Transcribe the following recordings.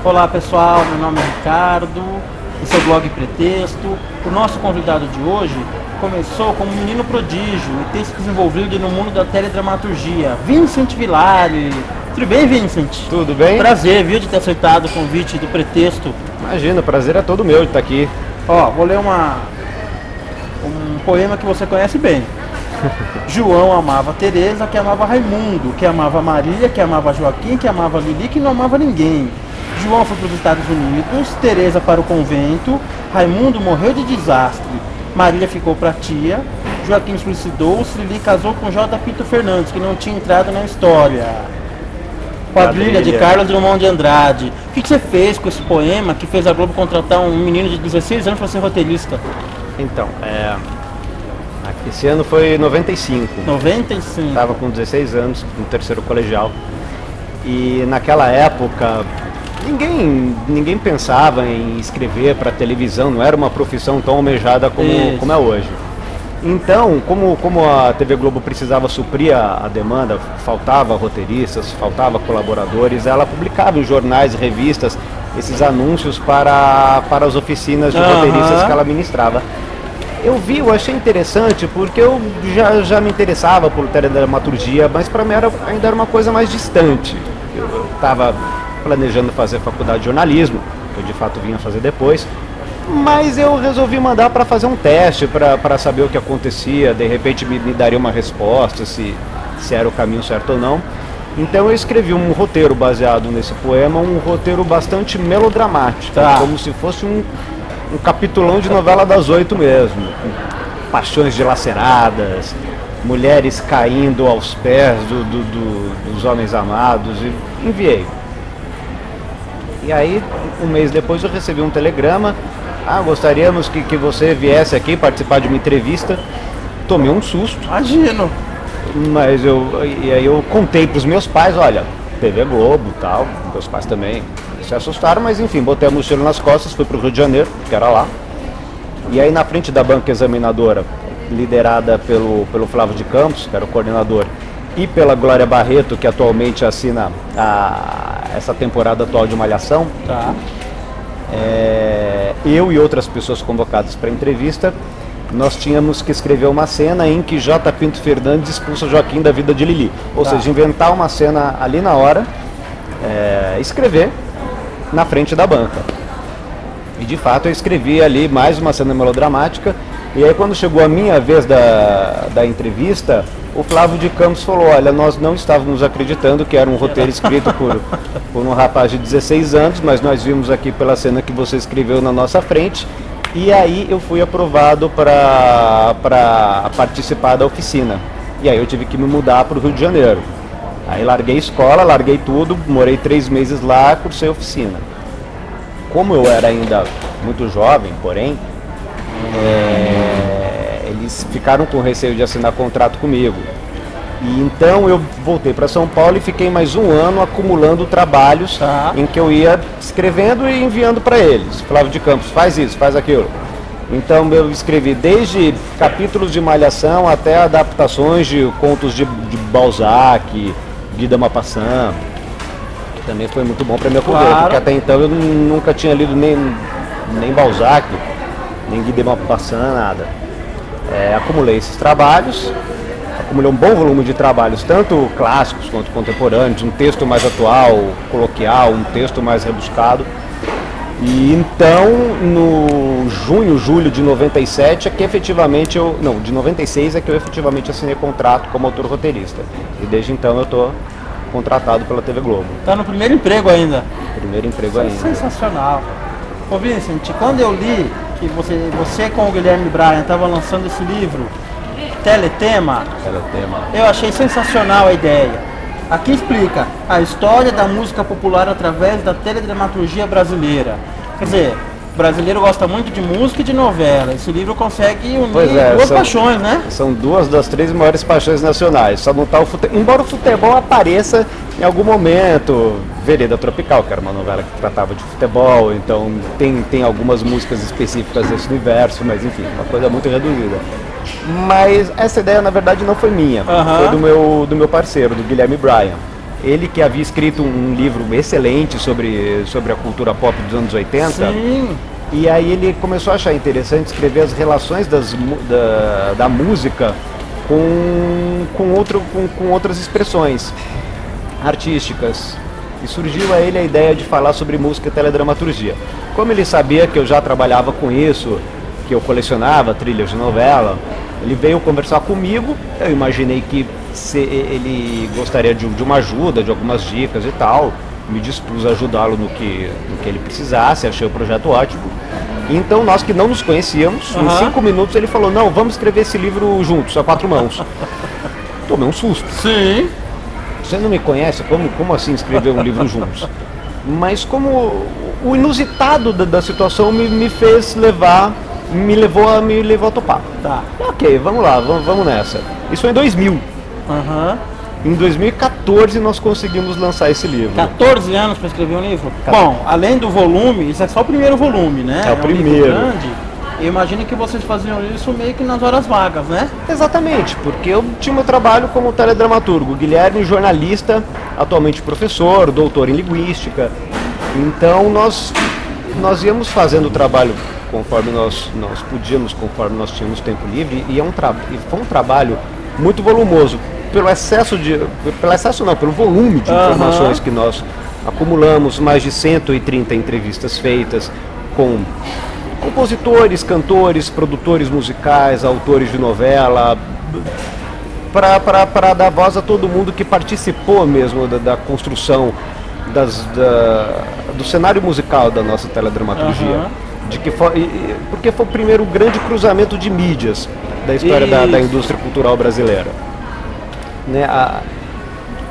Olá pessoal, meu nome é Ricardo, esse é o blog Pretexto. O nosso convidado de hoje começou como um menino prodígio e tem se desenvolvido no mundo da teledramaturgia. Vincent Villari. Tudo bem, Vincent? Tudo bem? Prazer, viu, de ter aceitado o convite do Pretexto. Imagina, o prazer é todo meu de estar aqui. Ó, vou ler um poema que você conhece bem. João amava Teresa, que amava Raimundo, que amava Maria, que amava Joaquim, que amava Lili, que não amava ninguém. João foi para os Estados Unidos, Teresa para o convento, Raimundo morreu de desastre, Maria ficou para a tia, Joaquim suicidou-se, Lili casou com J. Pinto Fernandes, que não tinha entrado na história. Quadrilha de Carlos Drummond de Andrade. O que você fez com esse poema que fez a Globo contratar um menino de 16 anos para ser roteirista? Então, esse ano foi 95. 95. Estava com 16 anos, no terceiro colegial. E naquela época, ninguém pensava em escrever para televisão, não era uma profissão tão almejada como é hoje. Então, como a TV Globo precisava suprir a demanda, faltava roteiristas, faltava colaboradores, ela publicava em jornais e revistas esses anúncios para as oficinas de roteiristas que ela ministrava. Eu achei interessante porque eu já me interessava por teledramaturgia, mas para mim ainda era uma coisa mais distante. Eu estava planejando fazer faculdade de jornalismo, que eu de fato vinha fazer depois, mas eu resolvi mandar para fazer um teste, para saber o que acontecia, de repente me daria uma resposta, se era o caminho certo ou não. Então eu escrevi um roteiro baseado nesse poema, um roteiro bastante melodramático, como se fosse um capitulão de novela das 8 mesmo, com paixões dilaceradas, mulheres caindo aos pés dos homens amados, e enviei. E aí, um mês depois eu recebi um telegrama: gostaríamos que você viesse aqui participar de uma entrevista. Tomei um susto. Imagino. Mas aí eu contei para os meus pais: olha, TV Globo e tal. Meus pais também se assustaram, mas enfim, botei a mochila nas costas, fui para o Rio de Janeiro, que era lá. E aí na frente da banca examinadora, liderada pelo Flávio de Campos, que era o coordenador, e pela Glória Barreto, que atualmente assina essa temporada atual de Malhação, eu e outras pessoas convocadas para a entrevista, nós tínhamos que escrever uma cena em que J. Pinto Fernandes expulsa Joaquim da vida de Lili. Ou seja, inventar uma cena ali na hora, escrever na frente da banca. E de fato eu escrevi ali mais uma cena melodramática. E aí quando chegou a minha vez da entrevista, o Flávio de Campos falou: olha, nós não estávamos acreditando que era um roteiro escrito por um rapaz de 16 anos, mas nós vimos aqui pela cena que você escreveu na nossa frente. E aí eu fui aprovado para participar da oficina. E aí eu tive que me mudar para o Rio de Janeiro. Aí larguei escola, larguei tudo, morei 3 meses lá, cursei oficina. Como eu era ainda muito jovem, porém, eles ficaram com receio de assinar contrato comigo. E então eu voltei para São Paulo e fiquei mais um ano acumulando trabalhos em que eu ia escrevendo e enviando para eles. Flávio de Campos, faz isso, faz aquilo. Então eu escrevi desde capítulos de Malhação até adaptações de contos de Balzac, Guy de Maupassant, que também foi muito bom para meu poder, porque até então eu nunca tinha lido nem Balzac, nem Guy de Maupassant, nada. Acumulei esses trabalhos, acumulei um bom volume de trabalhos, tanto clássicos quanto contemporâneos, um texto mais atual, coloquial, um texto mais rebuscado. E então, no julho de 97 é que efetivamente de 96 é que eu efetivamente assinei contrato como autor roteirista. E desde então eu estou contratado pela TV Globo. Tá no primeiro emprego ainda? Primeiro emprego ainda. Sensacional. Ô Vincent, quando eu li que você com o Guilherme Bryan estava lançando esse livro, Teletema, eu achei sensacional a ideia. Aqui explica a história da música popular através da teledramaturgia brasileira. Quer dizer, o brasileiro gosta muito de música e de novela. Esse livro consegue unir duas paixões, né? São 2 das 3 maiores paixões nacionais. Só não tá o futebol. Embora o futebol apareça em algum momento. Vereda Tropical, que era uma novela que tratava de futebol. Então tem algumas músicas específicas desse universo, mas enfim, uma coisa muito reduzida. Mas essa ideia na verdade não foi minha, foi do meu parceiro, do Guilherme Bryan. Ele que havia escrito um livro excelente sobre a cultura pop dos anos 80. Sim. E aí ele começou a achar interessante escrever as relações da música com outras expressões artísticas. E surgiu a ele a ideia de falar sobre música e teledramaturgia. Como ele sabia que eu já trabalhava com isso, que eu colecionava trilhas de novela, ele veio conversar comigo. Eu imaginei que ele gostaria de uma ajuda, de algumas dicas e tal. Me dispus a ajudá-lo no que ele precisasse, achei o projeto ótimo. Então nós que não nos conhecíamos, em 5 minutos ele falou, não, vamos escrever esse livro juntos, a 4 mãos. Tomei um susto. Sim. Você não me conhece? Como assim escrever um livro juntos? Mas como o inusitado da situação me fez me levou a topar. Tá. Ok, vamos lá, vamos nessa. Isso foi em 2000. Em 2014 nós conseguimos lançar esse livro. 14 anos para escrever um livro? Bom, além do volume, isso é só o primeiro volume, né? É o primeiro. Livro grande. Eu imagino que vocês faziam isso meio que nas horas vagas, né? Exatamente, porque eu tinha meu trabalho como teledramaturgo. Guilherme, jornalista, atualmente professor, doutor em linguística. Então nós íamos fazendo o trabalho conforme nós podíamos, conforme nós tínhamos tempo livre, e foi um trabalho muito volumoso. Pelo volume de informações que nós acumulamos, mais de 130 entrevistas feitas com compositores, cantores, produtores musicais, autores de novela, para dar voz a todo mundo que participou mesmo da construção do cenário musical da nossa teledramaturgia. Porque foi o primeiro grande cruzamento de mídias da história da indústria cultural brasileira. Né,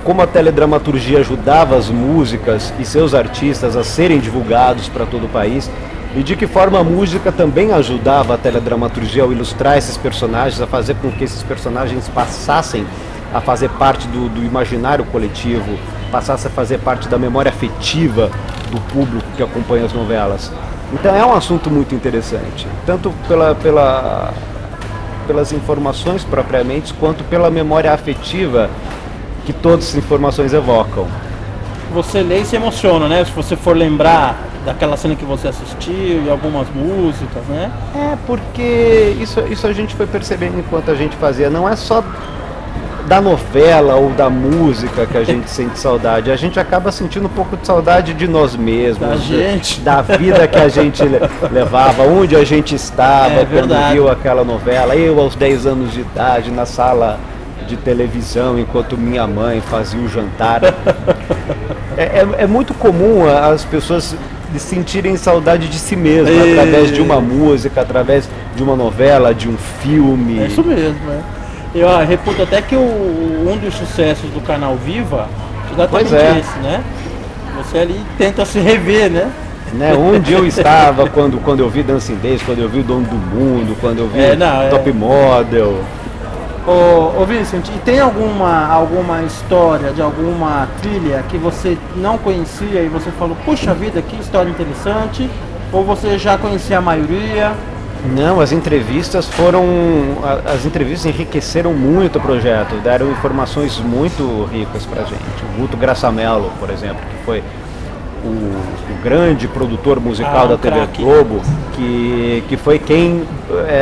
como a teledramaturgia ajudava as músicas e seus artistas a serem divulgados para todo o país, e de que forma a música também ajudava a teledramaturgia ao ilustrar esses personagens, a fazer com que esses personagens passassem a fazer parte do imaginário coletivo, passassem a fazer parte da memória afetiva do público que acompanha as novelas. Então é um assunto muito interessante, tanto pelas informações propriamente, quanto pela memória afetiva que todas as informações evocam. Você lê e se emociona, né? Se você for lembrar daquela cena que você assistiu e algumas músicas, né? Porque isso a gente foi percebendo enquanto a gente fazia. Não é só da novela ou da música que a gente sente saudade. A gente acaba sentindo um pouco de saudade de nós mesmos. Da gente. Da vida que a gente levava, onde a gente estava quando viu aquela novela. Eu, aos 10 anos de idade, na sala de televisão, enquanto minha mãe fazia o jantar. É muito comum as pessoas sentirem saudade de si mesmas, através de uma música, através de uma novela, de um filme. É isso mesmo, né? Eu reputo até que um dos sucessos do canal Viva é exatamente esse, né? Você ali tenta se rever, né? Onde eu estava quando eu vi Dancing Days, quando eu vi o Dono do Mundo, quando eu vi Top Model. Ô Vincent, e tem alguma história de alguma trilha que você não conhecia e você falou, puxa vida, que história interessante? Ou você já conhecia a maioria? Não, as entrevistas enriqueceram muito o projeto, deram informações muito ricas pra gente. O Guto Graçamelo, por exemplo, que foi o grande produtor musical da TV Globo, que foi quem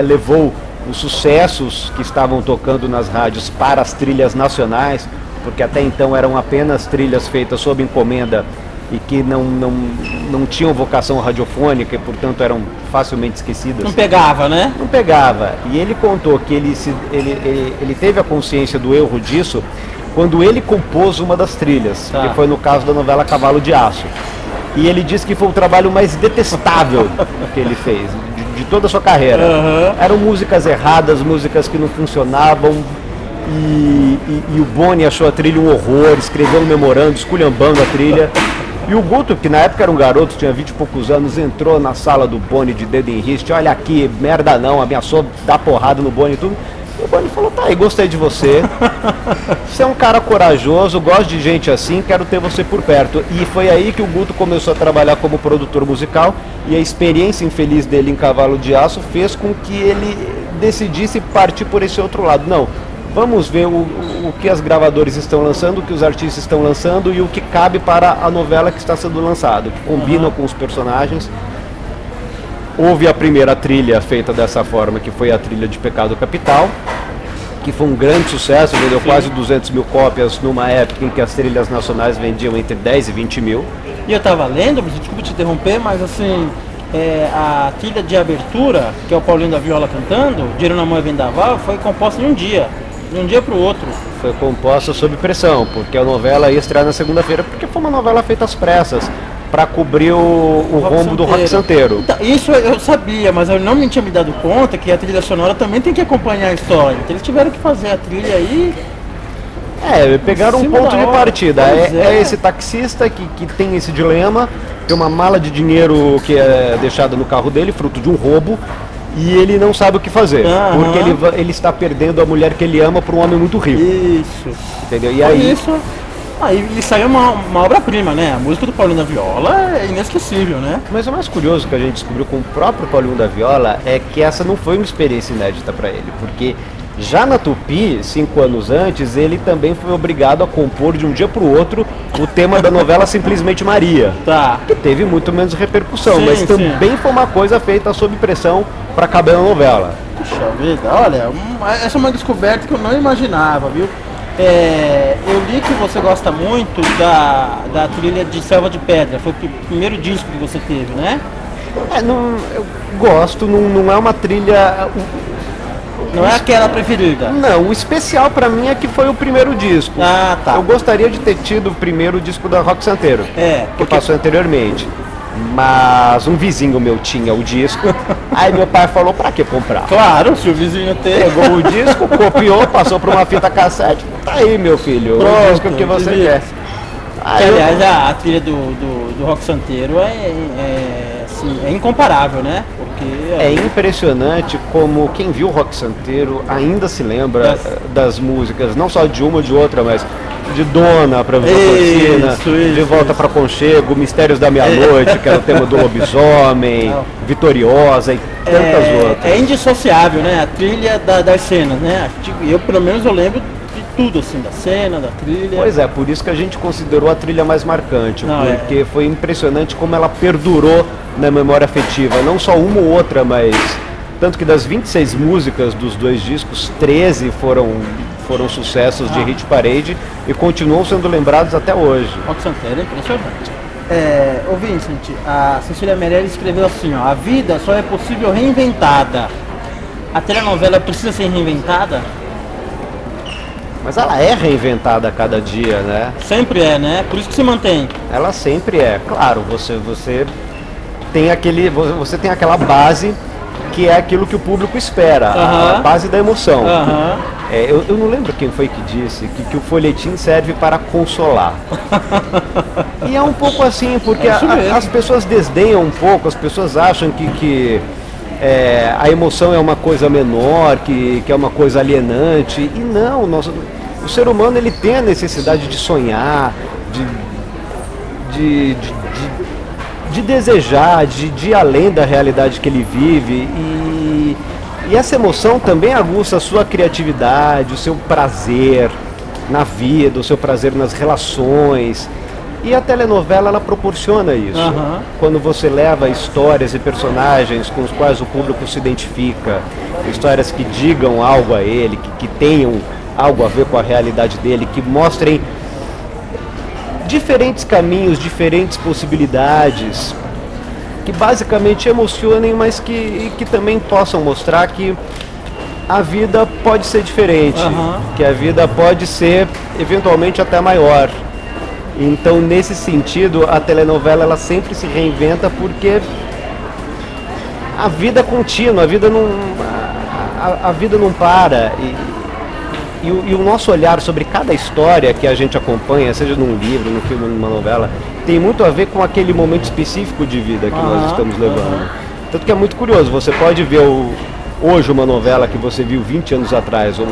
levou os sucessos que estavam tocando nas rádios para as trilhas nacionais, porque até então eram apenas trilhas feitas sob encomenda e que não tinham vocação radiofônica e, portanto, eram facilmente esquecidas. Não pegava, né? Não pegava. E ele contou que ele teve a consciência do erro disso quando ele compôs uma das trilhas, que foi no caso da novela Cavalo de Aço. E ele disse que foi o trabalho mais detestável que ele fez, de toda a sua carreira. Eram músicas erradas, músicas que não funcionavam, e o Boni achou a trilha um horror, escreveu um memorando, esculhambando a trilha. E o Guto, que na época era um garoto, tinha 20 e poucos anos, entrou na sala do Boni de dedo em riste, olha aqui, merda não, ameaçou dar porrada no Boni e tudo. E o Boni falou, tá aí, gostei de você. Você é um cara corajoso, gosto de gente assim, quero ter você por perto. E foi aí que o Guto começou a trabalhar como produtor musical, e a experiência infeliz dele em Cavalo de Aço fez com que ele decidisse partir por esse outro lado. Não, vamos ver o que as gravadoras estão lançando, o que os artistas estão lançando e o que cabe para a novela que está sendo lançada, o que combina com os personagens. Houve a primeira trilha feita dessa forma, que foi a trilha de Pecado Capital, que foi um grande sucesso, vendeu quase 200 mil cópias numa época em que as trilhas nacionais vendiam entre 10 e 20 mil. E eu estava lendo, desculpa te interromper, mas assim, a trilha de abertura, que é o Paulinho da Viola cantando, Dinheiro na Mão é Vendaval, foi composta em um dia para o outro. Foi composta sob pressão, porque a novela ia estrear na segunda-feira, porque foi uma novela feita às pressas, para cobrir o rombo do Rock Santeiro. Então, isso eu sabia, mas eu não me tinha me dado conta que a trilha sonora também tem que acompanhar a história. Então eles tiveram que fazer a trilha aí. Pegaram um ponto de partida. É esse taxista que tem esse dilema, tem uma mala de dinheiro que é deixada no carro dele, fruto de um roubo, e ele não sabe o que fazer, porque ele está perdendo a mulher que ele ama por um homem muito rico. Isso. Entendeu? E aí... Aí saiu uma obra-prima, né? A música do Paulinho da Viola é inesquecível, né? Mas o mais curioso que a gente descobriu com o próprio Paulinho da Viola é que essa não foi uma experiência inédita para ele, porque já na Tupi, 5 anos antes, ele também foi obrigado a compor de um dia para o outro o tema da novela Simplesmente Maria, que teve muito menos repercussão, mas também foi uma coisa feita sob pressão para caber na novela. Puxa vida, olha, essa é uma descoberta que eu não imaginava, viu? Eu li que você gosta muito da trilha de Selva de Pedra, foi o primeiro disco que você teve, né? Eu gosto, não é uma trilha... Não é aquela preferida? Não, o especial pra mim é que foi o primeiro disco. Ah, tá. Eu gostaria de ter tido o primeiro disco da Rock Santeiro, que passou anteriormente. Mas um vizinho meu tinha o disco, aí meu pai falou, pra que comprar? Claro, se o vizinho tem. Pegou o disco, copiou, passou por uma fita cassete, tá aí meu filho, pronto, o disco que você quer. Aliás, a trilha do Rock Santeiro é incomparável, né? Porque é impressionante como quem viu o Rock Santeiro ainda se lembra das músicas, não só de uma ou de outra, mas de Dona para Cortina, De Volta para Conchego, Mistérios da Meia-Noite, que era o tema do lobisomem, Vitoriosa e tantas outras. É indissociável, né? A trilha das cenas, né? Eu, pelo menos, eu lembro de tudo, assim, da cena, da trilha. Pois é, por isso que a gente considerou a trilha mais marcante, porque foi impressionante como ela perdurou na memória afetiva, não só uma ou outra, mas tanto que das 26 músicas dos dois discos, 13 foram sucessos de hit parade e continuam sendo lembrados até hoje. Rock Santeiro é impressionante. Ô Vincent, a Cecília Meirelles escreveu assim, ó, a vida só é possível reinventada. A telenovela precisa ser reinventada? Mas ela é reinventada a cada dia, né? Sempre é, né? Por isso que se mantém. Ela sempre é. Claro, você tem aquela base que é aquilo que o público espera, a base da emoção. Eu não lembro quem foi que disse que o folhetim serve para consolar. E é um pouco assim, porque as pessoas desdenham um pouco, as pessoas acham que a emoção é uma coisa menor, que é uma coisa alienante. E não, o ser humano ele tem a necessidade de sonhar, de desejar, de ir além da realidade que ele vive. E essa emoção também aguça a sua criatividade, o seu prazer na vida, o seu prazer nas relações. E a telenovela, ela proporciona isso. Quando você leva histórias e personagens com os quais o público se identifica, histórias que digam algo a ele, que tenham algo a ver com a realidade dele, que mostrem diferentes caminhos, diferentes possibilidades, que basicamente emocionem, mas que também possam mostrar que a vida pode ser diferente, que a vida pode ser eventualmente até maior. Então, nesse sentido, a telenovela ela sempre se reinventa porque a vida é contínua, a vida não para. E o nosso olhar sobre cada história que a gente acompanha, seja num livro, num filme, numa novela, tem muito a ver com aquele momento específico de vida que nós estamos levando. Tanto que é muito curioso, você pode ver hoje uma novela que você viu 20 anos atrás, ou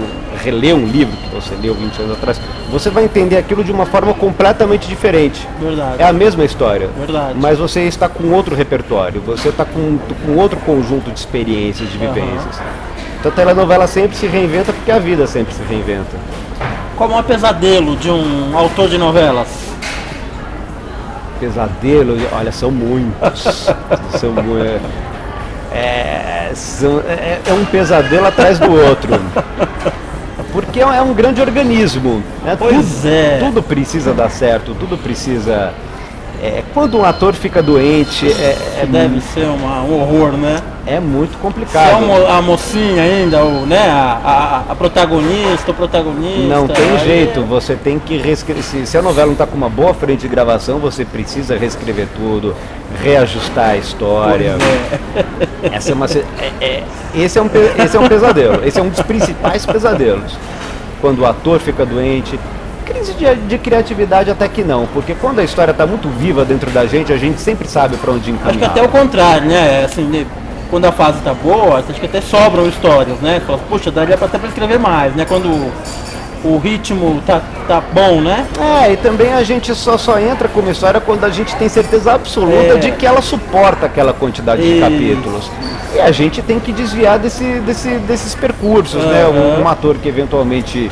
reler um livro que você leu 20 anos atrás, você vai entender aquilo de uma forma completamente diferente. Verdade. É a mesma história, verdade, mas você está com outro repertório, você está com outro conjunto de experiências, de vivências. Então a telenovela sempre se reinventa porque que a vida sempre se reinventa. Como é um pesadelo de um autor de novelas? Pesadelo, olha, são muitos. É um pesadelo atrás do outro. Porque é um grande organismo. Né? Tudo precisa dar certo, tudo precisa... quando um ator fica doente... deve ser um horror, né? É muito complicado. Se é a mocinha ainda, né? a protagonista, o protagonista... Não tem jeito, você tem que reescrever. Se a novela não está com uma boa frente de gravação, você precisa reescrever tudo, reajustar a história. Esse é um pesadelo, esse é um dos principais pesadelos. Quando o ator fica doente... Crise de criatividade até que não, porque quando a história está muito viva dentro da gente, a gente sempre sabe para onde encaminhar. Acho que até o contrário, né? Assim, quando a fase está boa, acho que até sobram histórias, né? Fala, puxa, daria até para escrever mais, né? Quando o ritmo tá bom, né? E também a gente só entra com uma história quando a gente tem certeza absoluta de que ela suporta aquela quantidade de capítulos. E a gente tem que desviar desses percursos, né? Um ator que eventualmente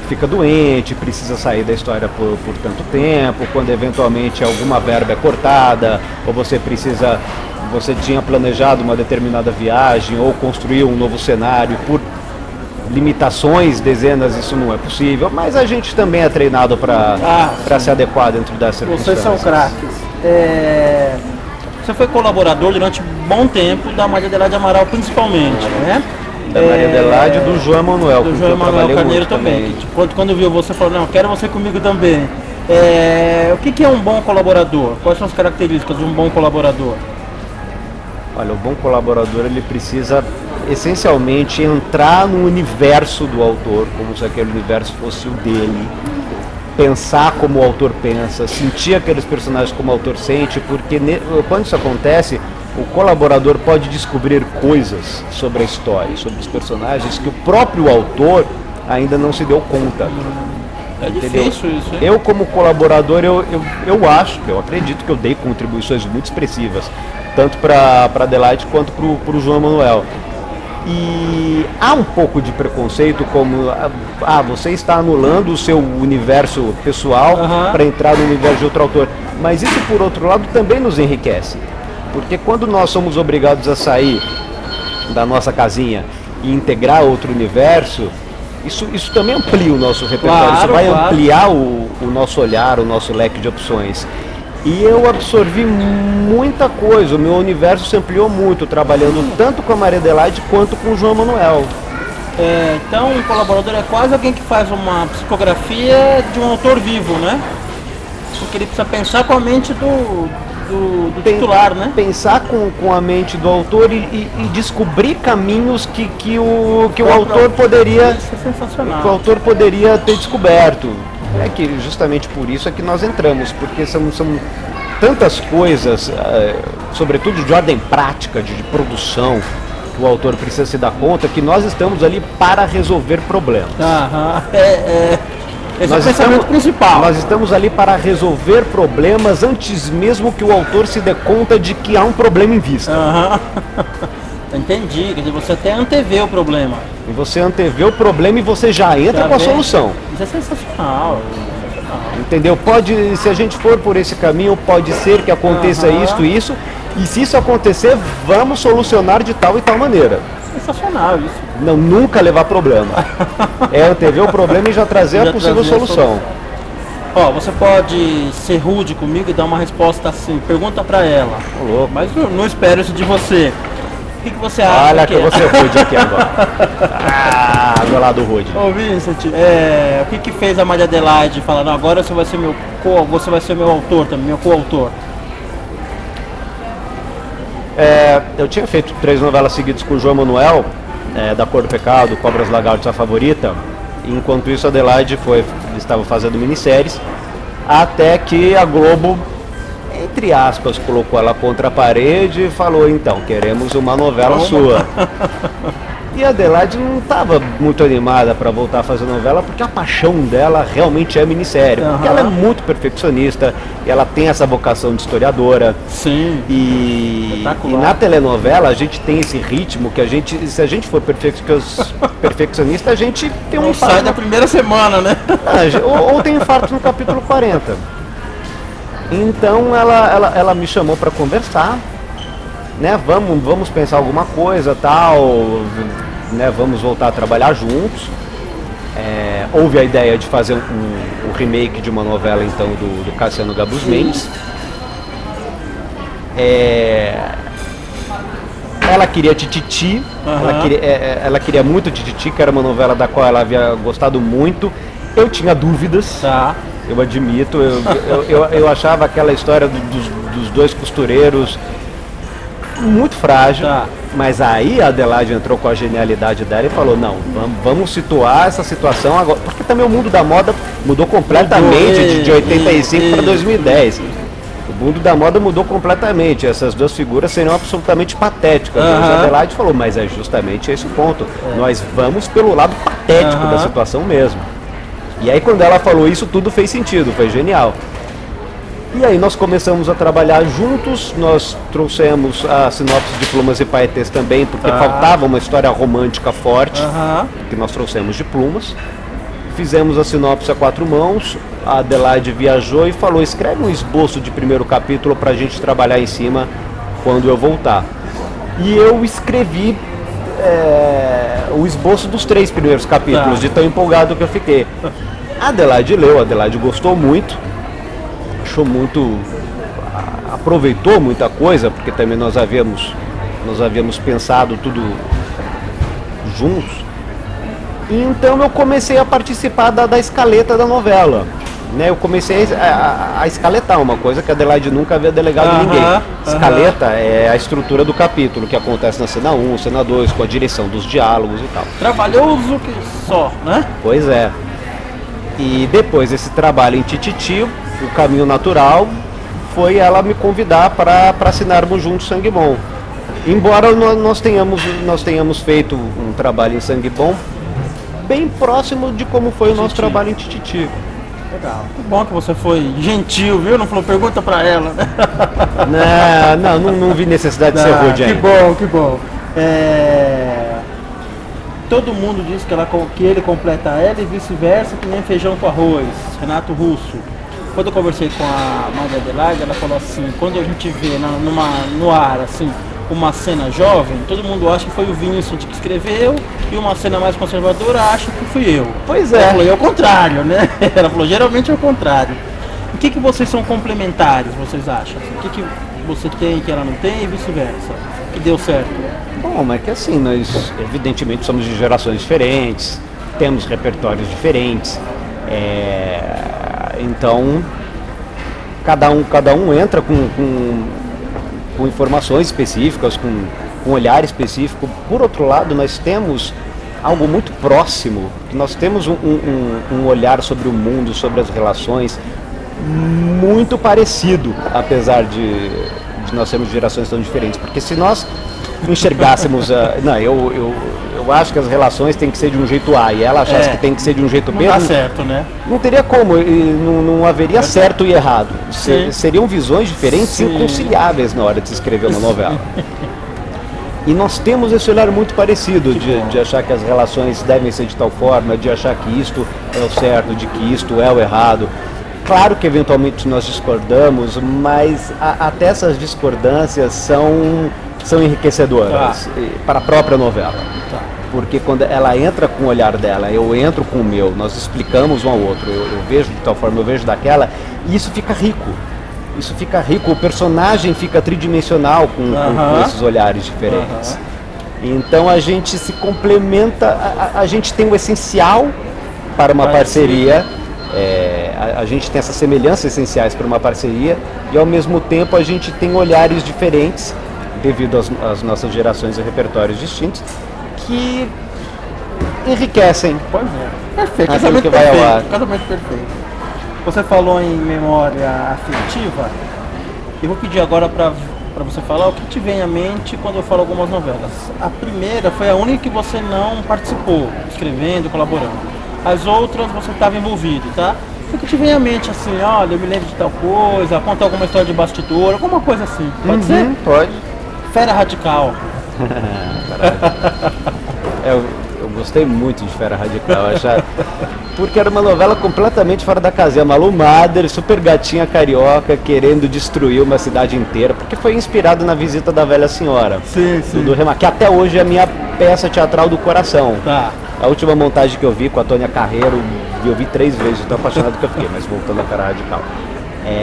fica doente, precisa sair da história por tanto tempo, quando eventualmente alguma verba é cortada, ou você tinha planejado uma determinada viagem, ou construir um novo cenário, por limitações, dezenas, isso não é possível, mas a gente também é treinado para se adequar dentro das circunstâncias. Vocês são craques. Você foi colaborador durante um bom tempo da Maria Adelaide Amaral, principalmente, né? Da Maria Adelaide e do João Emanuel. Do João Emanuel Carneiro também. Quando viu você, falou, não, quero você comigo também. O que é um bom colaborador? Quais são as características de um bom colaborador? Olha, o bom colaborador, ele precisa essencialmente entrar no universo do autor, como se aquele universo fosse o dele. Pensar como o autor pensa, sentir aqueles personagens como o autor sente, porque quando isso acontece, o colaborador pode descobrir coisas sobre a história, sobre os personagens que o próprio autor ainda não se deu conta. É difícil isso, hein? Eu como colaborador, eu acredito que eu dei contribuições muito expressivas, tanto para Adelaide quanto para o João Emanuel. E há um pouco de preconceito, como você está anulando o seu universo pessoal para entrar no universo de outro autor. Mas isso, por outro lado, também nos enriquece. Porque quando nós somos obrigados a sair da nossa casinha e integrar outro universo, isso também amplia o nosso repertório, isso vai ampliar o nosso olhar, o nosso leque de opções. E eu absorvi muita coisa, o meu universo se ampliou muito, trabalhando tanto com a Maria Adelaide quanto com o João Emanuel. Então, um colaborador é quase alguém que faz uma psicografia de um autor vivo, né? Porque ele precisa pensar com a mente do titular, né? Pensar com a mente do autor e descobrir caminhos que o autor poderia... Isso é sensacional. Que o autor poderia ter descoberto. É que justamente por isso é que nós entramos, porque são tantas coisas, sobretudo de ordem prática, de produção, que o autor precisa se dar conta, que nós estamos ali para resolver problemas. Esse é o pensamento principal. Nós estamos ali para resolver problemas antes mesmo que o autor se dê conta de que há um problema em vista. Entendi, quer dizer, você até antevê o problema. E você antevê o problema e você já entra com a solução. Isso é sensacional. Entendeu? Se a gente for por esse caminho, pode ser que aconteça isto e isso. E se isso acontecer, vamos solucionar de tal e tal maneira. Sensacional isso. Não, nunca levar problema. Antever o problema e já trazer a possível solução. Você pode ser rude comigo e dar uma resposta assim, pergunta pra ela. Mas não espero isso de você. O que você acha? Olha que eu vou ser rude aqui agora. Do lado rude. Ô Vincent, o que fez a Maria Adelaide falar, não, agora você vai ser meu autor também, meu coautor? Eu tinha feito 3 novelas seguidas com o João Emanuel, Da Cor do Pecado, Cobras Lagartos, A Favorita. Enquanto isso, a Adelaide estava fazendo minisséries, até que a Globo, entre aspas, colocou ela contra a parede e falou, então, queremos uma novela sua. E a Adelaide não estava muito animada para voltar a fazer novela, porque a paixão dela realmente é minissérie. Porque ela é muito perfeccionista, e ela tem essa vocação de historiadora. Sim. E na telenovela a gente tem esse ritmo que se a gente for perfeccionista, a gente tem um infarto. Sai da primeira semana, né? Ou tem infarto no capítulo 40. Então ela me chamou para conversar. Né, vamos pensar alguma coisa, tal, né, vamos voltar a trabalhar juntos. Houve a ideia de fazer um remake de uma novela então do Cassiano Gabus Mendes. Ela queria Tititi, ela queria muito Tititi, que era uma novela da qual ela havia gostado muito. Eu tinha dúvidas, eu admito, eu achava aquela história dos dois costureiros muito frágil, mas aí a Adelaide entrou com a genialidade dela e falou, não, vamos situar essa situação agora, porque também o mundo da moda mudou completamente de 85 para 2010. O mundo da moda mudou completamente, essas duas figuras seriam absolutamente patéticas. A Adelaide falou, mas é justamente esse o ponto, nós vamos pelo lado patético da situação mesmo. E aí quando ela falou isso, tudo fez sentido, foi genial. E aí nós começamos a trabalhar juntos, nós trouxemos a sinopse de Plumas e Paetês também, porque faltava uma história romântica forte, que nós trouxemos de Plumas. Fizemos a sinopse a 4 mãos, a Adelaide viajou e falou, escreve um esboço de primeiro capítulo para a gente trabalhar em cima quando eu voltar. E eu escrevi o esboço dos 3 primeiros capítulos, de tão empolgado que eu fiquei. A Adelaide leu, a Adelaide gostou muito. Achou muito, aproveitou muita coisa, porque também nós havíamos pensado tudo juntos. E então eu comecei a participar da escaleta da novela, né? Eu comecei a escaletar, uma coisa que a Adelaide nunca havia delegado a ninguém. Escaleta é a estrutura do capítulo, que acontece na cena 1, cena 2, com a direção dos diálogos e tal. Trabalhoso que só, né? Pois é. E depois desse trabalho em Tititi, o caminho natural foi ela me convidar para assinarmos juntos Sangue Bom. Embora nós tenhamos feito um trabalho em Sangue Bom bem próximo de como foi o nosso trabalho em Tititi. Legal. Que bom que você foi gentil, viu? Não falou pergunta para ela, né? Não vi necessidade de ser rude ainda. Que bom. Todo mundo diz que ele completa ela e vice-versa, que nem feijão com arroz. Renato Russo. Quando eu conversei com a Maria Adelaide, ela falou assim, quando a gente vê no ar, assim, uma cena jovem, todo mundo acha que foi o Vincent que escreveu, e uma cena mais conservadora acha que fui eu. Pois é. Ela falou, é o contrário, né? Ela falou, geralmente é o contrário. O que vocês são complementares, vocês acham? O que você tem que ela não tem e vice-versa? Que deu certo? Bom, mas que assim, nós evidentemente somos de gerações diferentes, temos repertórios diferentes, então cada um entra com informações específicas, com olhar específico. Por outro lado, nós temos algo muito próximo, nós temos um olhar sobre o mundo, sobre as relações muito parecido, apesar de nós sermos de gerações tão diferentes, porque se nós enxergássemos eu acho que as relações têm que ser de um jeito A e ela achasse que tem que ser de um jeito B, não dá certo, né? Não teria como, não haveria certo e errado. Seriam visões diferentes, inconciliáveis na hora de se escrever uma novela. E nós temos esse olhar muito parecido de achar que as relações devem ser de tal forma, de achar que isto é o certo, de que isto é o errado. Claro que eventualmente nós discordamos, mas até essas discordâncias são enriquecedoras para a própria novela. Porque quando ela entra com o olhar dela, eu entro com o meu, nós explicamos um ao outro, eu vejo de tal forma, eu vejo daquela, e isso fica rico, o personagem fica tridimensional com esses olhares diferentes. Então a gente se complementa, a gente tem o essencial para uma parceria, a gente tem essas semelhanças essenciais para uma parceria, e ao mesmo tempo a gente tem olhares diferentes, devido às nossas gerações e repertórios distintos, que enriquecem. Pois é. Perfeito. Casamento perfeito. Você falou em memória afetiva. Eu vou pedir agora para pra você falar, o que te vem à mente quando eu falo algumas novelas? A primeira foi a única que você não participou, escrevendo, colaborando. As outras você estava envolvido, tá? O que te vem à mente assim, olha, eu me lembro de tal coisa, conta alguma história de bastidor, alguma coisa assim. Pode ser? Pode. Fera Radical. Eu gostei muito de Fera Radical, porque era uma novela completamente fora da casinha. Malu Mader, super gatinha carioca, querendo destruir uma cidade inteira, porque foi inspirado na Visita da Velha Senhora. Sim, sim. Do Remax, que até hoje é a minha peça teatral do coração. Tá. A última montagem que eu vi com a Tônia Carreiro, eu vi 3 vezes, tão apaixonado que eu fiquei, mas voltando a Fera Radical.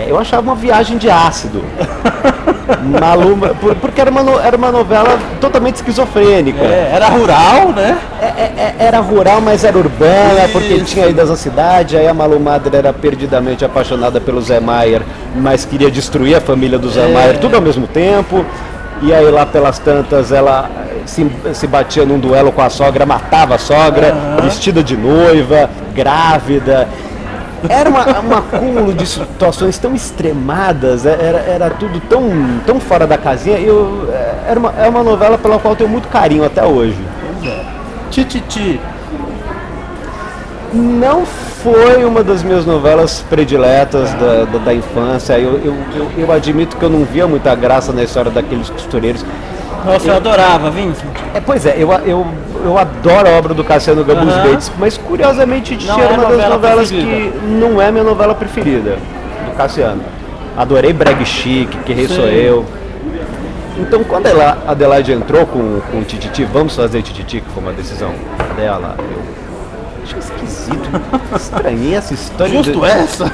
Eu achava uma viagem de ácido. Malu, porque era uma novela totalmente esquizofrênica. Era rural, né? Era rural, mas era urbana, Isso. porque tinha ido à cidade. Aí a Malu Mader era perdidamente apaixonada pelo Zé Maier, mas queria destruir a família do Zé Maier, tudo ao mesmo tempo. E aí lá pelas tantas ela se batia num duelo com a sogra, matava a sogra, vestida de noiva, grávida. Era um acúmulo de situações tão extremadas, era tudo tão fora da casinha. É uma novela pela qual eu tenho muito carinho até hoje. Pois é. Tititi. Não foi uma das minhas novelas prediletas da infância. Eu admito que eu não via muita graça na história daqueles costureiros. Nossa, eu adorava, Vincent. Pois é, eu adoro a obra do Cassiano Gabus Bates, mas curiosamente Não era é uma das novela novelas preferida. que não é minha novela preferida, do Cassiano. Adorei Breg Chic, Que Rei Sou Eu. Então quando a Adelaide entrou com o Tititi, vamos fazer Tititi, que foi uma decisão dela, eu achei esquisito, estranhei essa história. Justo essa?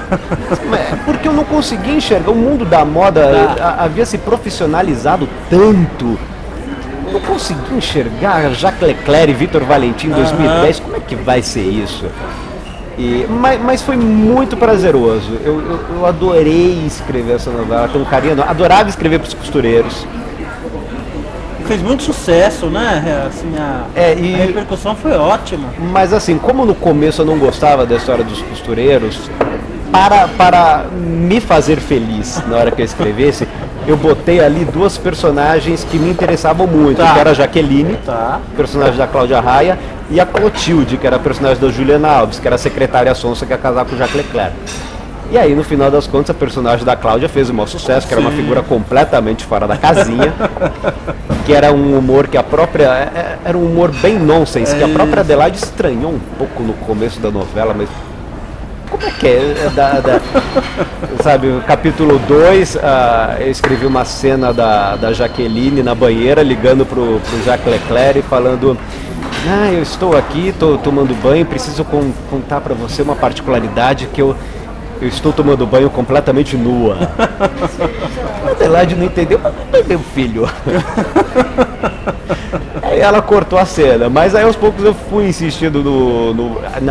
Porque eu não conseguia enxergar o mundo da moda, havia se profissionalizado tanto. Eu não consegui enxergar Jacques Leclerc e Vitor Valentim em 2010, como é que vai ser isso? Mas foi muito prazeroso, eu adorei escrever essa novela, tenho um carinho, adorava escrever para os costureiros. Fez muito sucesso, né? Assim, a repercussão foi ótima. Mas assim, como no começo eu não gostava da história dos costureiros, para me fazer feliz na hora que eu escrevesse, eu botei ali 2 personagens que me interessavam muito, que era a Jaqueline, personagem da Cláudia Raia, e a Clotilde, que era a personagem da Juliana Alves, que era a secretária sonsa que ia casar com o Jacques Leclerc. E aí, no final das contas, a personagem da Cláudia fez o maior sucesso, que era uma figura completamente fora da casinha, que era um humor que era um humor bem nonsense, que a própria Adelaide estranhou um pouco no começo da novela, mas como é que é? Sabe, o capítulo 2, eu escrevi uma cena da Jaqueline na banheira, ligando pro Jacques Leclerc e falando: eu estou aqui, estou tomando banho, preciso contar para você uma particularidade que eu estou tomando banho completamente nua. A Adelaide não entendeu, mas meu filho. Aí ela cortou a cena, mas aí aos poucos eu fui insistindo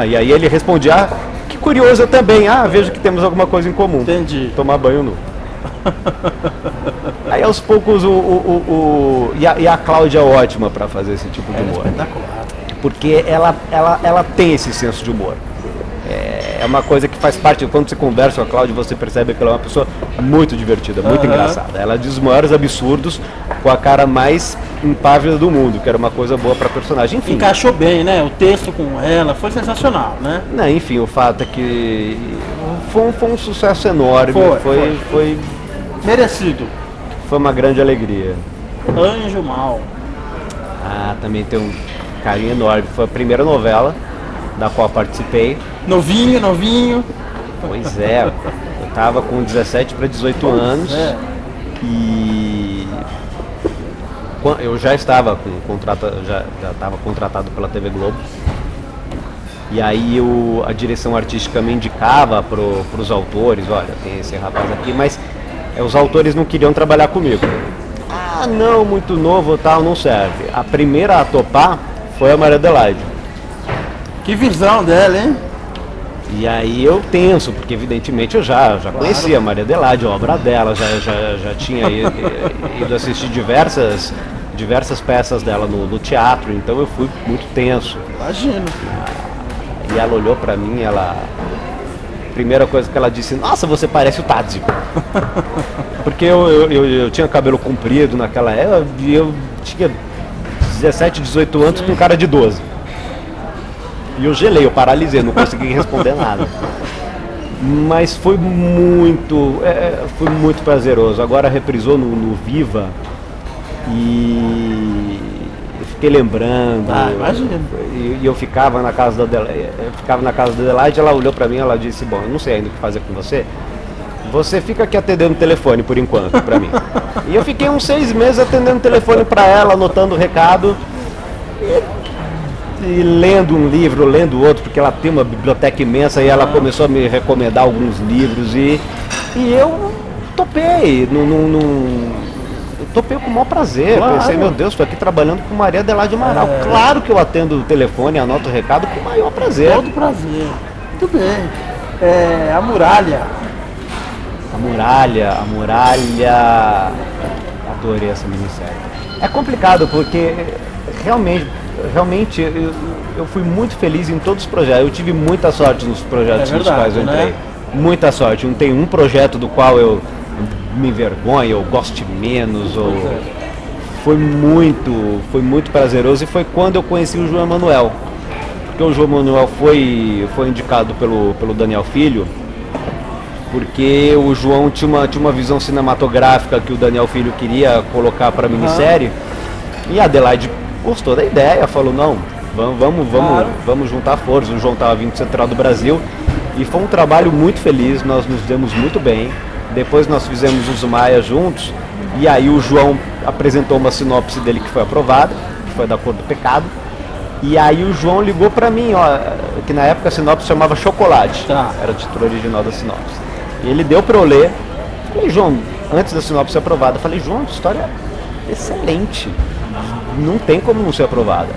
e aí ele respondia: que curioso, eu também, vejo que temos alguma coisa em comum. Entendi. Tomar banho nu. Aí aos poucos e a Cláudia é ótima para fazer esse tipo de humor. Espetacular. Porque ela tem esse senso de humor. É uma coisa que faz parte, quando você conversa com a Cláudia, você percebe que ela é uma pessoa muito divertida, muito engraçada. Ela diz os maiores absurdos com a cara mais impávida do mundo, que era uma coisa boa pra personagem. Enfim, encaixou bem, né? O texto com ela foi sensacional, né? Enfim, o fato é que foi um sucesso enorme, foi merecido. Foi uma grande alegria. Anjo Mal. Também tem um carinho enorme. Foi a primeira novela da qual participei. Novinho. Pois é, eu tava com 17 para 18 anos e eu já estava já estava contratado pela TV Globo. E aí a direção artística me indicava para os autores: olha, tem esse rapaz aqui, mas os autores não queriam trabalhar comigo. Não, muito novo, tal, não serve. A primeira a topar foi a Maria Adelaide. Que visão dela, hein? E aí eu tenso, porque evidentemente eu já conhecia a Maria Adelaide, a obra dela, já tinha ido assistir diversas peças dela no teatro, então eu fui muito tenso. Imagino. E ela olhou pra mim, primeira coisa que ela disse: nossa, você parece o Tadzio. Porque eu tinha cabelo comprido naquela época e eu tinha 17, 18 anos com cara de 12. E eu gelei, eu paralisei, não consegui responder nada. Mas foi muito prazeroso. Agora reprisou no Viva e eu fiquei lembrando. Imagina. E eu ficava na casa da Adelaide, ela olhou pra mim e ela disse, bom, eu não sei ainda o que fazer com você. Você fica aqui atendendo o telefone por enquanto pra mim. E eu fiquei uns 6 meses atendendo o telefone pra ela, anotando o recado. E lendo um livro, lendo outro, porque ela tem uma biblioteca imensa e ela começou a me recomendar alguns livros e eu topei, eu topei com o maior prazer. Claro. Pensei, meu Deus, estou aqui trabalhando com Maria Adelaide Amaral. Claro que eu atendo o telefone, anoto o recado com o maior prazer. Todo prazer. Muito bem. A Muralha. A Muralha. Adorei essa minissérie. É complicado porque realmente eu fui muito feliz em todos os projetos. Eu tive muita sorte nos projetos nos quais eu entrei. Né? Muita sorte. Não tem um projeto do qual eu me envergonho, ou goste menos. Foi muito prazeroso e foi quando eu conheci o João Emanuel. Porque o João Emanuel foi indicado pelo Daniel Filho, porque o João tinha uma visão cinematográfica que o Daniel Filho queria colocar para a minissérie. E a Adelaide gostou da ideia, falou, não, vamos juntar forças. O João estava vindo do Central do Brasil e foi um trabalho muito feliz, nós nos demos muito bem. Depois nós fizemos o Zumaia juntos e aí o João apresentou uma sinopse dele que foi aprovada, que foi da Cor do Pecado. E aí o João ligou para mim, que na época a sinopse chamava Chocolate, era o título original da sinopse. E ele deu para eu ler. Falei, João, antes da sinopse ser aprovada, falei, João, a história é excelente. Não tem como não ser aprovada.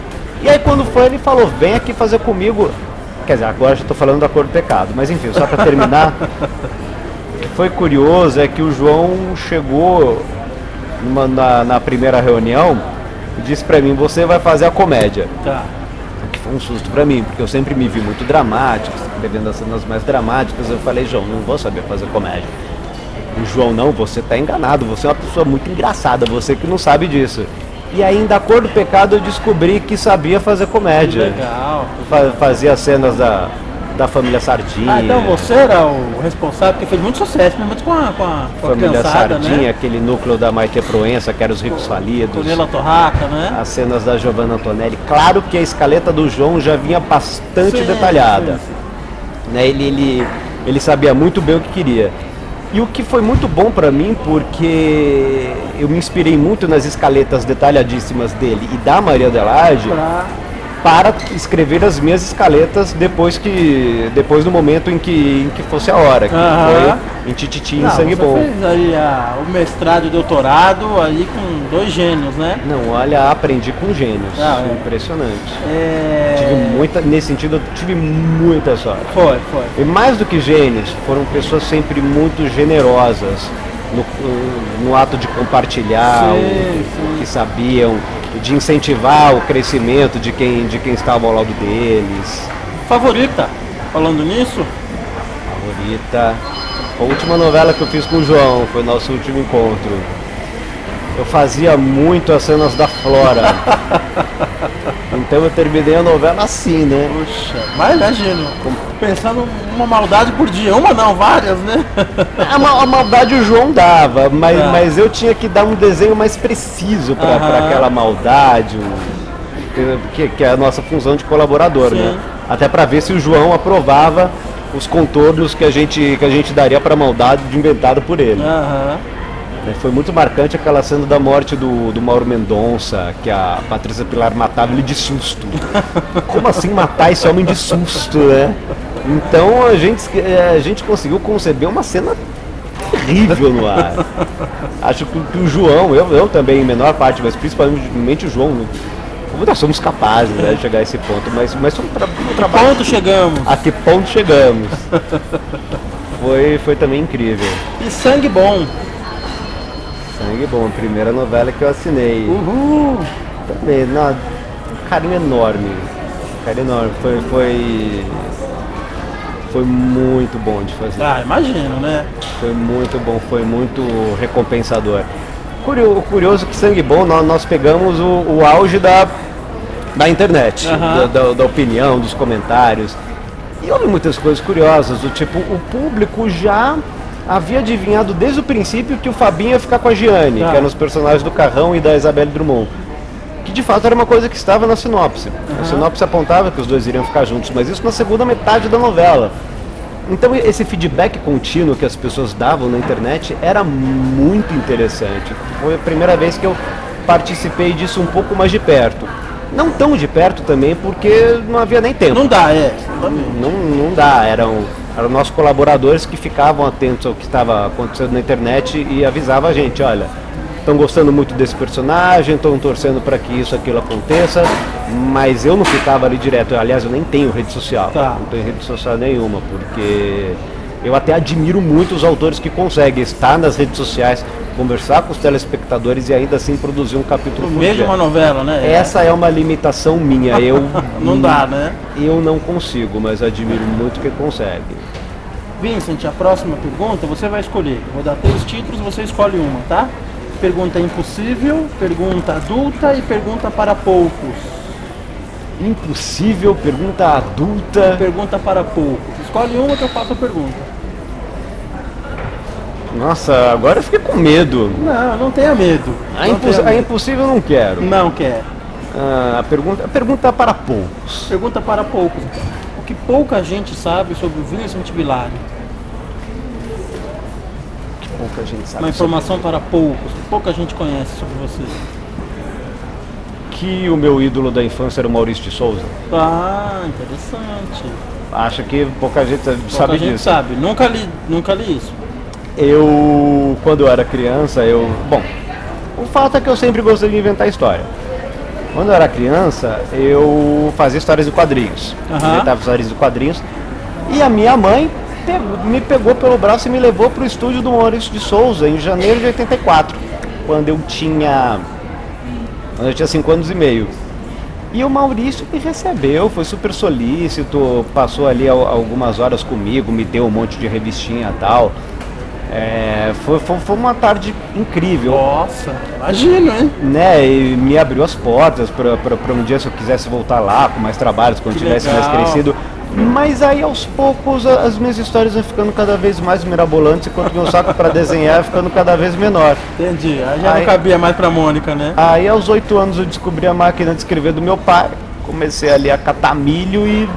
E aí quando foi, ele falou, vem aqui fazer comigo. Quer dizer, agora já estou falando da Cor do Pecado. Mas enfim, só para terminar, o que foi curioso é que o João chegou na primeira reunião e disse para mim, você vai fazer a comédia. O que foi um susto para mim, porque eu sempre me vi muito dramático, escrevendo as cenas mais dramáticas. Eu falei, João, não vou saber fazer comédia. O João, não, você está enganado, você é uma pessoa muito engraçada, você que não sabe disso. E aí, da Cor do Pecado, eu descobri que sabia fazer comédia. Que legal. Fazia cenas da família Sardinha. Então você era o responsável, porque fez muito sucesso, principalmente com a família Sardinha, né? Aquele núcleo da Maite Proença, que era os ricos falidos. Tonela Torraca, né? As cenas da Giovanna Antonelli. Claro que a escaleta do João já vinha bastante detalhada. Sim. Né? Ele sabia muito bem o que queria. E o que foi muito bom para mim, porque eu me inspirei muito nas escaletas detalhadíssimas dele e da Maria Adelaide para escrever as minhas escaletas depois do momento em que fosse a hora, que foi em Tititi e em Sangue Bom. Você fez aí o mestrado e o doutorado aí com 2 gênios, né? Não, olha, aprendi com gênios. Impressionante. Nesse sentido, eu tive muita sorte. Foi. E mais do que gênios, foram pessoas sempre muito generosas no ato de compartilhar o que sabiam, de incentivar o crescimento de quem estava ao lado deles. Favorita? Falando nisso? Favorita. A última novela que eu fiz com o João, foi nosso último encontro. Eu fazia muito as cenas da Flora. Então eu terminei a novela assim, né? Puxa, mas imagina, pensando uma maldade por dia, uma não, várias, né? A maldade o João dava, mas eu tinha que dar um desenho mais preciso para aquela maldade, que é a nossa função de colaborador, né? Até para ver se o João aprovava os contornos que a gente daria para a maldade inventada por ele. Foi muito marcante aquela cena da morte do Mauro Mendonça, que a Patrícia Pilar matava ele de susto. Como assim matar esse homem de susto, né? Então a gente conseguiu conceber uma cena terrível no ar. Acho que o João, eu também em menor parte, mas principalmente o João, nós somos capazes, né, de chegar a esse ponto, mas foi um trabalho. Ponto chegamos. A que ponto chegamos? Foi também incrível. E Sangue Bom? Sangue Bom, primeira novela que eu assinei. Uhul! Também, carinho enorme. Carinho enorme. foi muito bom de fazer. Ah, imagino, né? Foi muito bom, foi muito recompensador. Curioso que Sangue Bom, nós pegamos o auge da internet, da opinião, dos comentários. E houve muitas coisas curiosas, do tipo, o público já havia adivinhado desde o princípio que o Fabinho ia ficar com a Giane, que eram os personagens do Carrão e da Isabelle Drummond. Que de fato era uma coisa que estava na sinopse. A sinopse apontava que os dois iriam ficar juntos, mas isso na segunda metade da novela. Então esse feedback contínuo que as pessoas davam na internet era muito interessante. Foi a primeira vez que eu participei disso um pouco mais de perto. Não tão de perto também, porque não havia nem tempo. Não dá, Não dá, eram nossos colaboradores que ficavam atentos ao que estava acontecendo na internet e avisavam a gente, olha, estão gostando muito desse personagem, estão torcendo para que isso, aquilo aconteça, mas eu não ficava ali direto. Aliás, eu nem tenho rede social, não tenho rede social nenhuma, porque eu até admiro muito os autores que conseguem estar nas redes sociais, conversar com os telespectadores e ainda assim produzir um capítulo por dia. Uma novela, né? Essa é uma limitação minha, não dá, né? Eu não consigo, mas admiro muito quem consegue. Vincent, a próxima pergunta você vai escolher. Vou dar 3 títulos, você escolhe uma, tá? Pergunta impossível, pergunta adulta e pergunta para poucos. Impossível, pergunta adulta. Pergunta para poucos. Escolhe uma que eu faço a pergunta. Nossa, agora eu fiquei com medo. Não tenha medo. A impossível eu não quero. Não quer. A pergunta para poucos. Pergunta para poucos. O que pouca gente sabe sobre o Vincent Villario? Pouca gente sabe. Uma informação para poucos, pouca gente conhece sobre você. Que o meu ídolo da infância era o Maurício de Souza. Ah, interessante. Acho que pouca gente sabe disso. Pouca gente sabe. Nunca li isso. Quando eu era criança, bom, o fato é que eu sempre gostei de inventar história. Quando eu era criança, eu fazia histórias de quadrinhos. Inventava histórias de quadrinhos. E a minha mãe me pegou pelo braço e me levou para o estúdio do Maurício de Souza em janeiro de 84, quando eu tinha 5 anos e meio. E o Maurício me recebeu, foi super solícito, passou ali algumas horas comigo, me deu um monte de revistinha e tal. Foi uma tarde incrível. Nossa, imagino, hein? Né, e me abriu as portas para um dia, se eu quisesse voltar lá com mais trabalhos, quando tivesse mais crescido. Mas aí aos poucos as minhas histórias vão ficando cada vez mais mirabolantes, enquanto meu saco para desenhar vai ficando cada vez menor. Entendi, aí já não cabia mais pra Mônica, né? Aí aos 8 anos eu descobri a máquina de escrever do meu pai, comecei ali a catar milho e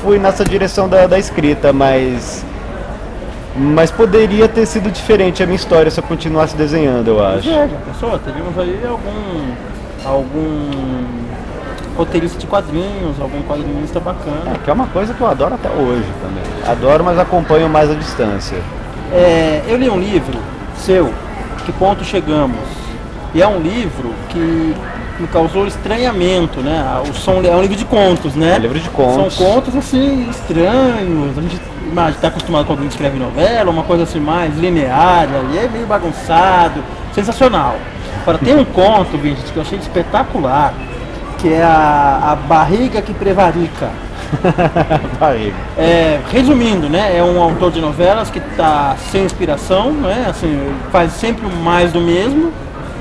fui nessa direção da escrita, mas poderia ter sido diferente a minha história se eu continuasse desenhando, eu acho. Já pensou? Teríamos aí algum roteirista de quadrinhos, algum quadrinista bacana. Que é uma coisa que eu adoro até hoje também. Adoro, mas acompanho mais à distância. Eu li um livro seu, Que Ponto Chegamos? E é um livro que me causou estranhamento, né? É um livro de contos, né? É um livro de contos. São contos assim, estranhos. A gente está acostumado com alguém que escreve novela, uma coisa assim mais linear, ali é meio bagunçado, sensacional. Agora tem um conto, Vincent, que eu achei espetacular, que é a barriga que prevarica. Barriga. Resumindo, né, é um autor de novelas que está sem inspiração, né, assim, faz sempre mais do mesmo.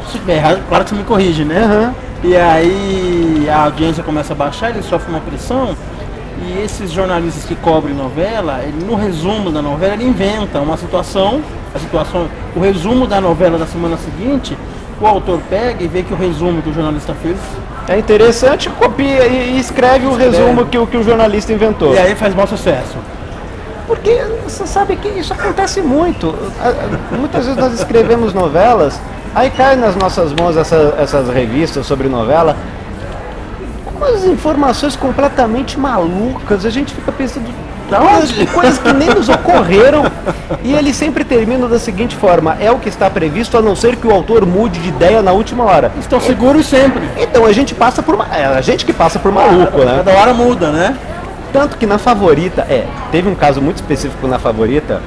Se estiver errado, claro que você me corrige, né? E aí a audiência começa a baixar, ele sofre uma pressão. E esses jornalistas que cobrem novela, no resumo da novela, ele inventa uma situação, o resumo da novela da semana seguinte, o autor pega e vê que o resumo que o jornalista fez é interessante, copia e escreve o resumo que o jornalista inventou. E aí faz bom sucesso. Porque você sabe que isso acontece muito. Muitas vezes nós escrevemos novelas, aí cai nas nossas mãos essas revistas sobre novela, umas informações completamente malucas, a gente fica pensando coisas que nem nos ocorreram, e ele sempre termina da seguinte forma: é o que está previsto, a não ser que o autor mude de ideia na última hora. Estão seguros sempre. Então a gente passa por a gente que passa por maluco, né? Cada hora muda, né? Tanto que na Favorita, teve um caso muito específico na Favorita,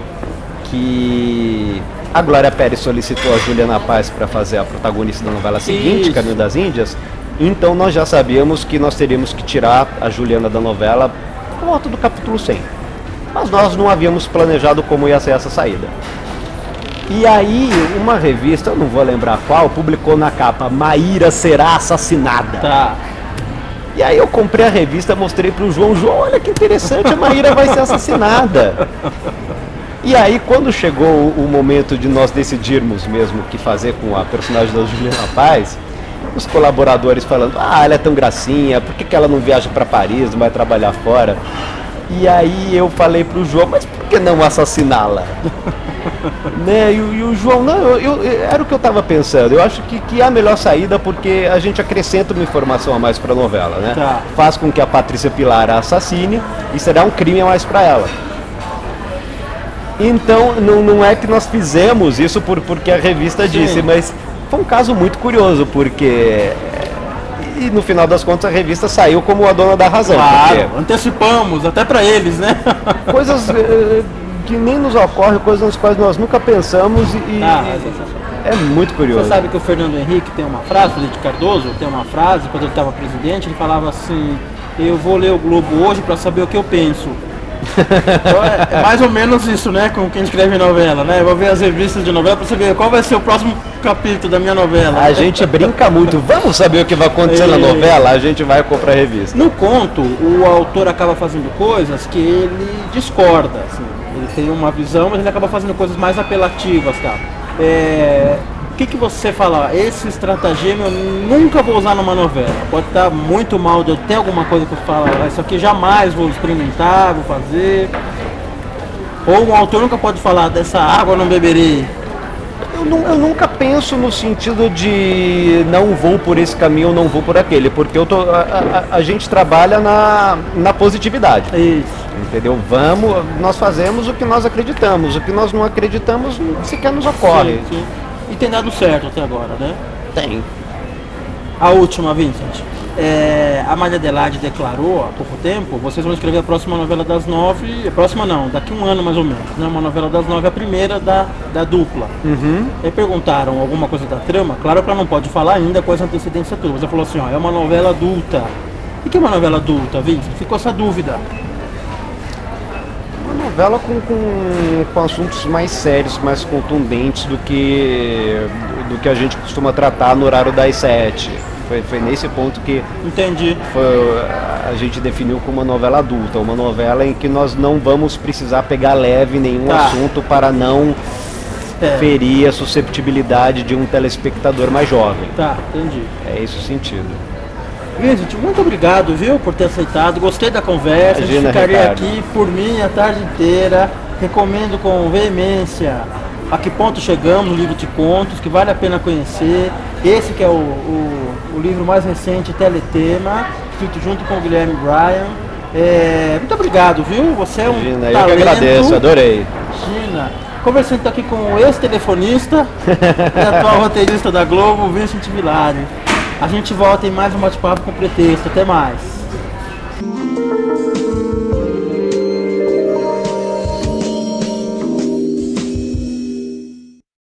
que a Glória Pérez solicitou a Juliana Paz para fazer a protagonista da novela seguinte, Caminho das Índias. Então nós já sabíamos que nós teríamos que tirar a Juliana da novela por volta do capítulo 100. mas nós não havíamos planejado como ia ser essa saída. E aí, uma revista, eu não vou lembrar qual, publicou na capa: Maíra será assassinada. Tá. E aí eu comprei a revista, mostrei pro João: João, olha que interessante, a Maíra vai ser assassinada. E aí, quando chegou o momento de nós decidirmos mesmo o que fazer com a personagem da Juliana Paz, os colaboradores falando: ela é tão gracinha, por que ela não viaja para Paris, não vai trabalhar fora? E aí eu falei pro João: mas por que não assassiná-la? Né? E o João: não, era o que eu estava pensando. Eu acho que é a melhor saída, porque a gente acrescenta uma informação a mais para a novela, né? Tá. Faz com que a Patrícia Pilar a assassine e será um crime a mais para ela. Então, não é que nós fizemos isso porque a revista disse, mas foi um caso muito curioso, porque... E no final das contas a revista saiu como a dona da razão. Claro, antecipamos, até para eles, né? Coisas que nem nos ocorrem, coisas nas quais nós nunca pensamos é muito curioso. Você sabe que o Fernando Henrique tem uma frase, o Leite Cardoso tem uma frase, quando ele estava presidente, ele falava assim: eu vou ler o Globo hoje para saber o que eu penso. Então é mais ou menos isso, né, com quem escreve novela, né? Eu vou ver as revistas de novela para saber qual vai ser o próximo capítulo da minha novela. A gente brinca muito, vamos saber o que vai acontecer na novela, a gente vai comprar a revista. No conto, o autor acaba fazendo coisas que ele discorda, assim. Ele tem uma visão, mas ele acaba fazendo coisas mais apelativas, tá? O que você fala? Esse estratagema eu nunca vou usar numa novela. Pode estar muito mal de eu ter alguma coisa que eu falo, isso aqui jamais vou experimentar, vou fazer. Ou um autor nunca pode falar: dessa água eu não beberei. Eu nunca penso no sentido de não vou por esse caminho ou não vou por aquele, porque a gente trabalha na positividade. Isso. Entendeu? Nós fazemos o que nós acreditamos, o que nós não acreditamos sequer nos ocorre. Sim. E tem dado certo até agora, né? Tem. A última, Vincent. A Maria Adelaide declarou há pouco tempo: vocês vão escrever a próxima novela das 9, próxima não, daqui um ano mais ou menos, né? Uma novela das 9, a primeira da dupla. Uhum. Aí perguntaram alguma coisa da trama, claro que ela não pode falar ainda com essa antecedência toda, mas ela falou assim: é uma novela adulta. O que é uma novela adulta, Vincent? Ficou essa dúvida. Uma novela com assuntos mais sérios, mais contundentes do que a gente costuma tratar no horário das 7. Foi nesse ponto que Entendi. A gente definiu como uma novela adulta, uma novela em que nós não vamos precisar pegar leve nenhum assunto para não ferir a susceptibilidade de um telespectador mais jovem. Tá, entendi. É esse o sentido. Vincent, muito obrigado, viu, por ter aceitado. Gostei da conversa. Imagina, a gente ficaria Ricardo. aqui por mim a tarde inteira. Recomendo com veemência A Que Ponto Chegamos, um livro de contos que vale a pena conhecer. Esse que é o livro mais recente, Teletema, escrito junto com o Guilherme Bryan. Muito obrigado, viu? Você é um Imagina, talento. eu que agradeço, adorei. Imagina. Conversando aqui com o ex-telefonista e atual roteirista da Globo, Vincent Villari. A gente volta em mais um bate-papo com pretexto. Até mais.